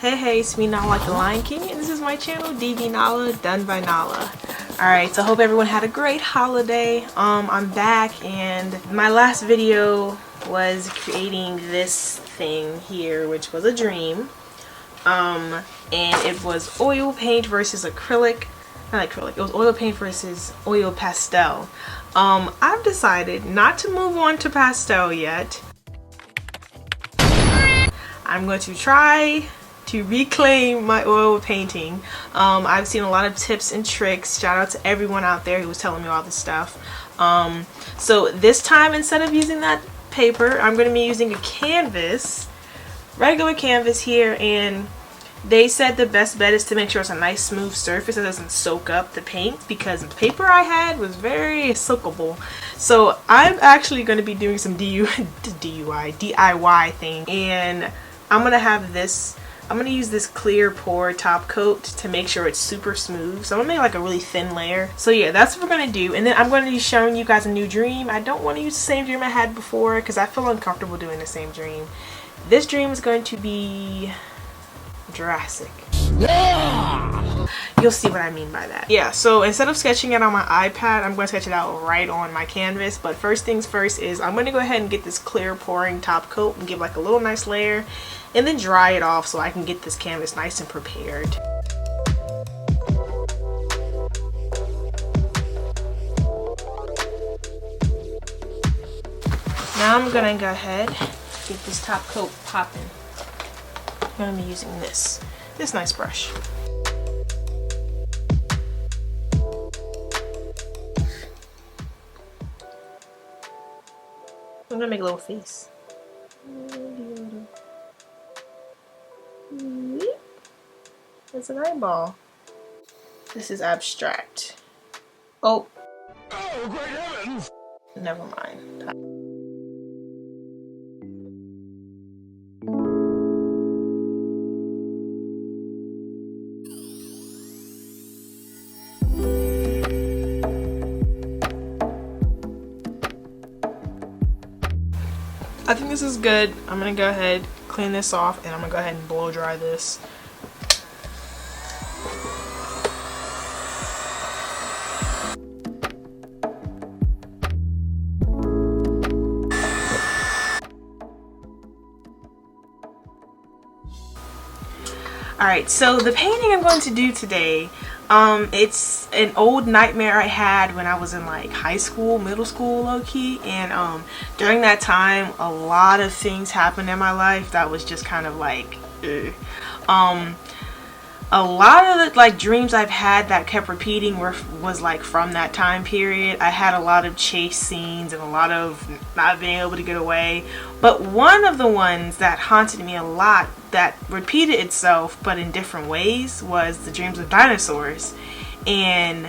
Hey, it's me, Nala like the Lion King, and this is my channel, DBNaila, done by Nala. Alright, so I hope everyone had a great holiday. I'm back, and my last video was creating this thing here, which was a dream. And it was oil paint versus acrylic. Not acrylic, it was oil paint versus oil pastel. I've decided not to move on to pastel yet. I'm going to try to reclaim my oil painting. I've seen a lot of tips and tricks. Shout out to everyone out there who was telling me all this stuff. So this time, instead of using that paper, I'm going to be using a canvas, regular canvas here, and they said the best bet is to make sure it's a nice smooth surface that doesn't soak up the paint, because the paper I had was very soakable. So I'm actually going to be doing some DIY thing, and I'm going to have this, I'm going to use this clear pour top coat to make sure it's super smooth. So I'm going to make like a really thin layer. So yeah, that's what we're going to do. And then I'm going to be showing you guys a new dream. I don't want to use the same dream I had before because I feel uncomfortable doing the same dream. This dream is going to be Jurassic. Yeah! You'll see what I mean by that. Yeah, so instead of sketching it on my iPad, I'm going to sketch it out right on my canvas. But first things first is I'm going to go ahead and get this clear pouring top coat and give like a little nice layer, and then dry it off so I can get this canvas nice and prepared. Now I'm going to go ahead and get this top coat popping. I'm going to be using this nice brush. I'm going to make a little face. It's an eyeball. This is abstract. Oh. Oh, great heavens! Never mind. I think this is good. I'm gonna go ahead, clean this off, and I'm gonna go ahead and blow dry this. Alright, so the painting I'm going to do today, it's an old nightmare I had when I was in like high school, middle school, low-key, and during that time a lot of things happened in my life that was just kind of like a lot of the like dreams I've had that kept repeating was like from that time period. I had a lot of chase scenes and a lot of not being able to get away, but one of the ones that haunted me a lot that repeated itself but in different ways was the dreams of dinosaurs. And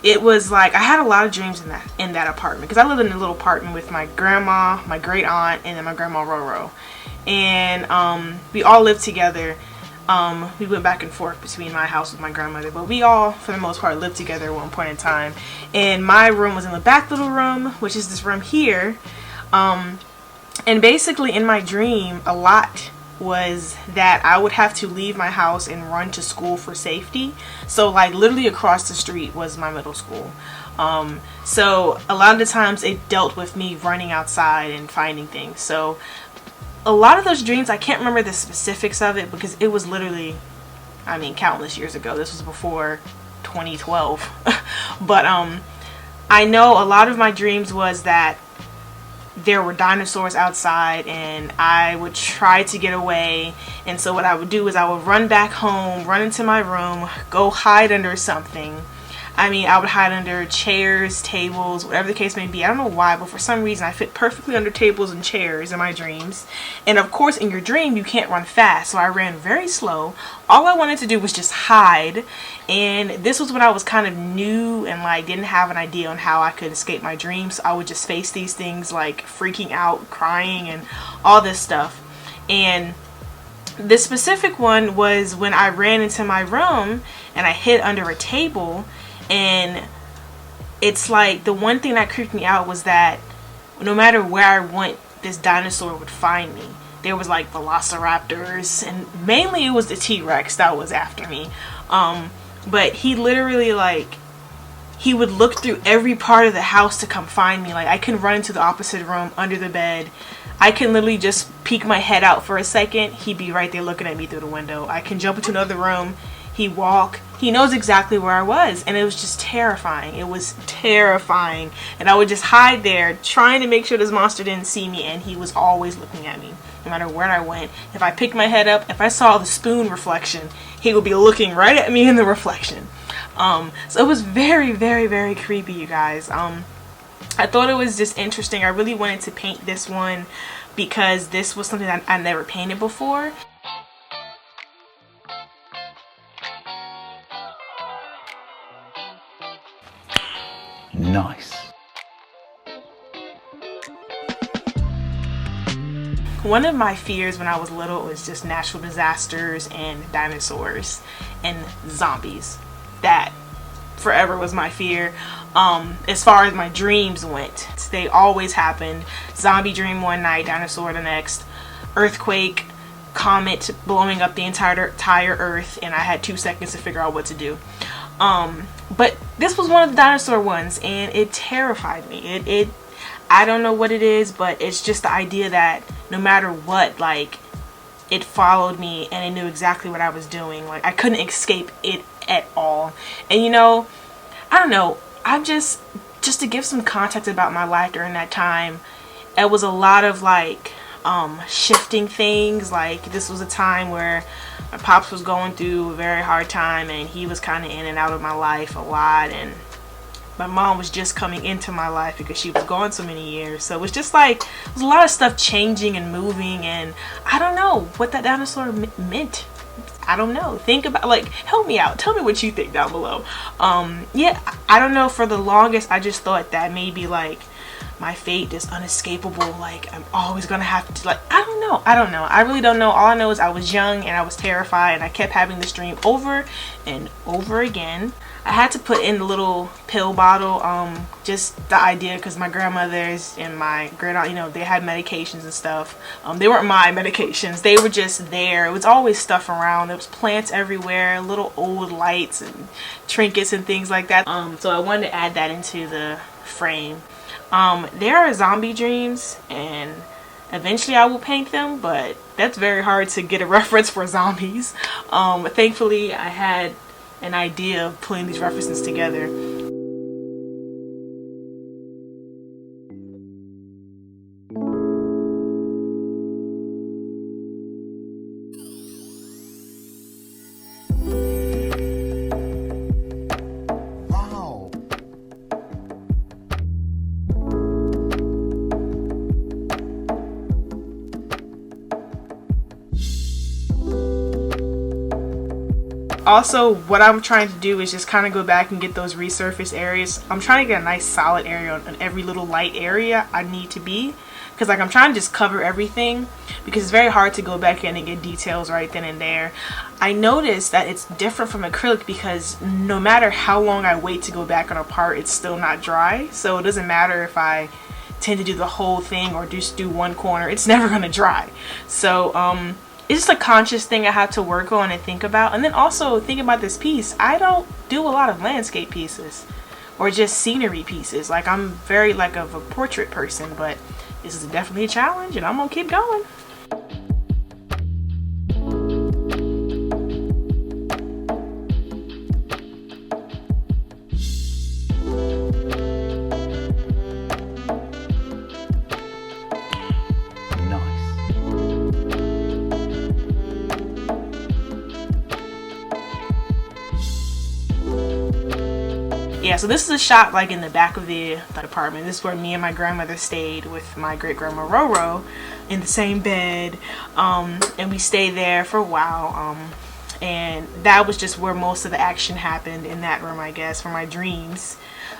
it was like I had a lot of dreams in that apartment, because I lived in a little apartment with my grandma, my great aunt, and then my grandma Roro, and we all lived together. We went back and forth between my house with my grandmother, but we all, for the most part, lived together at one point in time. And my room was in the back little room, which is this room here. And basically in my dream, a lot was that I would have to leave my house and run to school for safety. So like literally across the street was my middle school. So a lot of the times it dealt with me running outside and finding things. So a lot of those dreams, I can't remember the specifics of it because it was literally, I mean, countless years ago. This was before 2012. But I know a lot of my dreams was that there were dinosaurs outside and I would try to get away. And so what I would do is I would run back home, run into my room, go hide under something. I mean, I would hide under chairs, tables, whatever the case may be. I don't know why, but for some reason I fit perfectly under tables and chairs in my dreams. And of course, in your dream, you can't run fast. So I ran very slow. All I wanted to do was just hide. And this was when I was kind of new and like didn't have an idea on how I could escape my dreams. So I would just face these things like freaking out, crying, and all this stuff. And this specific one was when I ran into my room and I hid under a table. And it's like the one thing that creeped me out was that no matter where I went, this dinosaur would find me. there was like velociraptors, and mainly it was the T-Rex that was after me. But he literally, like, he would look through every part of the house to come find me. Like, I can run into the opposite room under the bed. I can literally just peek my head out for a second. He'd be right there looking at me through the window. I can jump into another room. He'd walk. He knows exactly where I was. And it was just terrifying. It was terrifying. And I would just hide there trying to make sure this monster didn't see me. And he was always looking at me no matter where I went. If I picked my head up, if I saw the spoon reflection, he would be looking right at me in the reflection. So it was very, very, very creepy, you guys. I thought it was just interesting. I really wanted to paint this one because this was something that I never painted before. Nice. One of my fears when I was little was just natural disasters and dinosaurs and zombies. That forever was my fear. As far as my dreams went, they always happened. Zombie dream one night, dinosaur the next, earthquake, comet blowing up the entire earth, and I had 2 seconds to figure out what to do. But this was one of the dinosaur ones, and it terrified me. I don't know what it is, but it's just the idea that no matter what, like, it followed me and it knew exactly what I was doing. Like, I couldn't escape it at all. And you know, I don't know, I'm just to give some context about my life during that time, it was a lot of like shifting things. Like, this was a time where my pops was going through a very hard time and he was kind of in and out of my life a lot, and my mom was just coming into my life because she was gone so many years. So it was just like, there was a lot of stuff changing and moving, and I don't know what that dinosaur meant. I don't know. Think about, like, help me out. Tell me what you think down below. Yeah, I don't know. For the longest, I just thought that maybe like my fate is unescapable. Like, I'm always gonna have to, like, I don't know. I really don't know. All I know is I was young and I was terrified, and I kept having this dream over and over again. I had to put in the little pill bottle, just the idea, because my grandmothers and my great aunt, you know, they had medications and stuff. They weren't my medications, they were just there. It was always stuff around. There was plants everywhere, little old lights and trinkets and things like that. So I wanted to add that into the frame. There are zombie dreams, and eventually I will paint them, but that's very hard to get a reference for zombies. But thankfully I had an idea of putting these references together. Also, what I'm trying to do is just kind of go back and get those resurfaced areas. I'm trying to get a nice solid area on every little light area I need to be, because like I'm trying to just cover everything, because it's very hard to go back in and get details right then and there. I noticed that it's different from acrylic because no matter how long I wait to go back on a part, it's still not dry. So it doesn't matter if I tend to do the whole thing or just do one corner, it's never going to dry. So it's just a conscious thing I have to work on and think about. And then also think about this piece. I don't do a lot of landscape pieces or just scenery pieces. Like, I'm very like of a portrait person, but this is definitely a challenge and I'm gonna keep going. Yeah, so this is a shot like in the back of the apartment. This is where me and my grandmother stayed with my great grandma Roro in the same bed, and we stayed there for a while, and that was just where most of the action happened, in that room, I guess, for my dreams.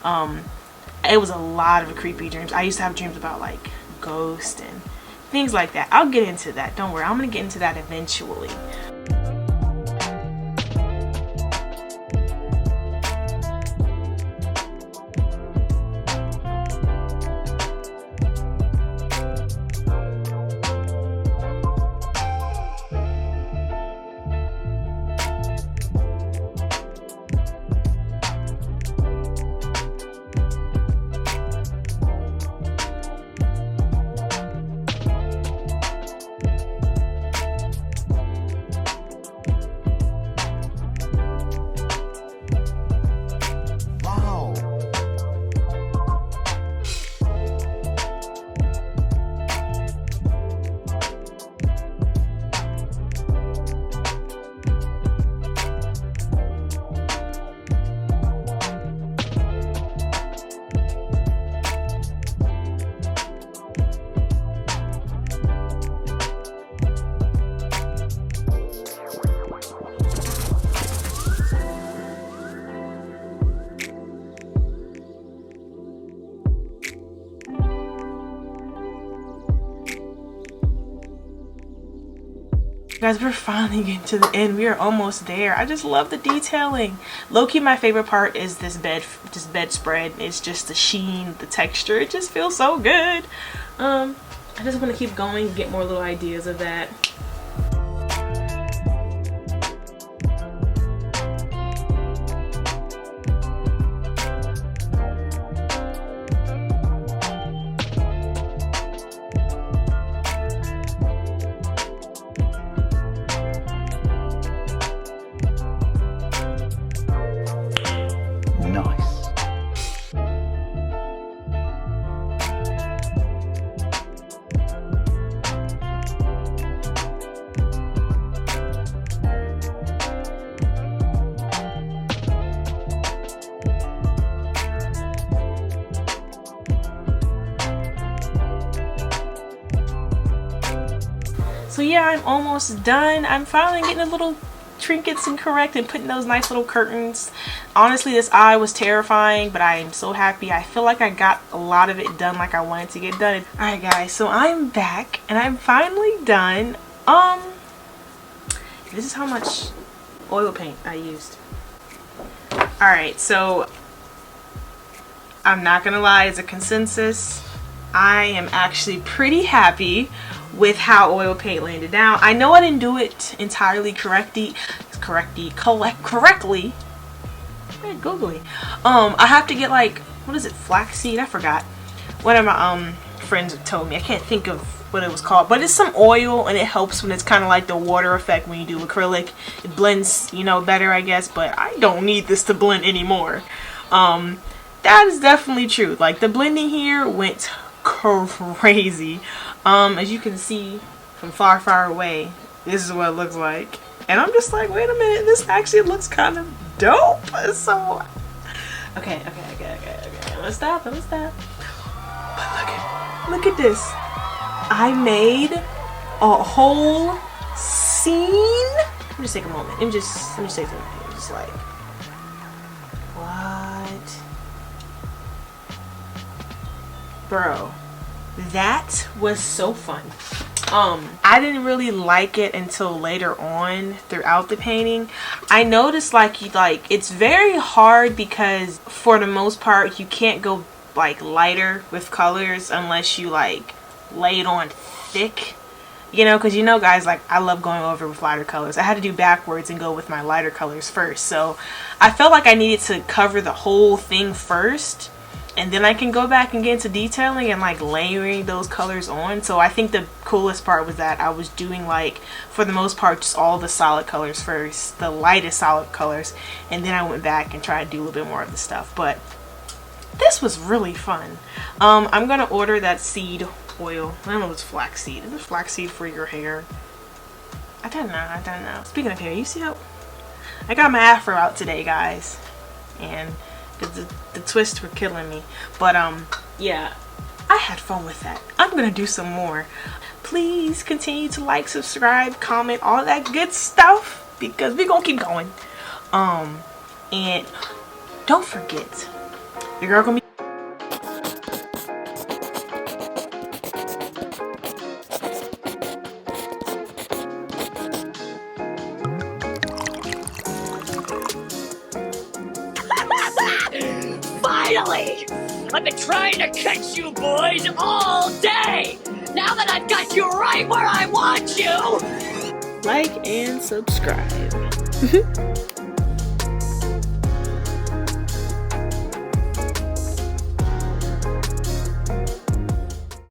It was a lot of creepy dreams. I used to have dreams about like ghosts and things like that. I'll get into that, don't worry, I'm gonna get into that eventually. Guys, we're finally getting to the end. We are almost there. I just love the detailing. Low-key, my favorite part is this bedspread. It's just the sheen, the texture. It just feels so good. I just want to keep going and get more little ideas of that. So yeah, I'm almost done. I'm finally getting the little trinkets and correct and putting those nice little curtains. Honestly, this eye was terrifying, but I am so happy. I feel like I got a lot of it done like I wanted to get done. Alright guys, so I'm back and I'm finally done. This is how much oil paint I used. Alright, so I'm not gonna lie, it's a consensus. I am actually pretty happy with how oil paint landed. Now, I know I didn't do it entirely correctly. Man, googly. I have to get like, what is it, flaxseed? I forgot. One of my friends told me. I can't think of what it was called, but it's some oil and it helps when it's kind of like the water effect when you do acrylic. It blends, you know, better, I guess, but I don't need this to blend anymore. That is definitely true. Like, the blending here went crazy. As you can see from far away, this is what it looks like, and I'm just like, wait a minute, this actually looks kind of dope. So okay, let's stop. But look at this. I made a whole scene. Let me just take a moment. Let me just say something. Just like, what, bro? That was so fun. I didn't really like it until later on throughout the painting. I noticed like it's very hard because for the most part you can't go like lighter with colors unless you like lay it on thick, you know, because you know guys, like I love going over with lighter colors. I had to do backwards and go with my lighter colors first, so I felt like I needed to cover the whole thing first, and then I can go back and get into detailing and like layering those colors on. So I think the coolest part was that I was doing like, for the most part, just all the solid colors first, the lightest solid colors, and then I went back and tried to do a little bit more of the stuff. But this was really fun. I'm gonna order that seed oil. I don't know if it's flaxseed. Is it flaxseed for your hair? I don't know. Speaking of hair, you see how I got my afro out today, guys, and the twists were killing me. But yeah, I had fun with that. I'm gonna do some more. Please continue to like, subscribe, comment, all that good stuff, because we're gonna keep going. And don't forget, your girl gonna be Finally! I've been trying to catch you boys all day! Now that I've got you right where I want you! like and subscribe.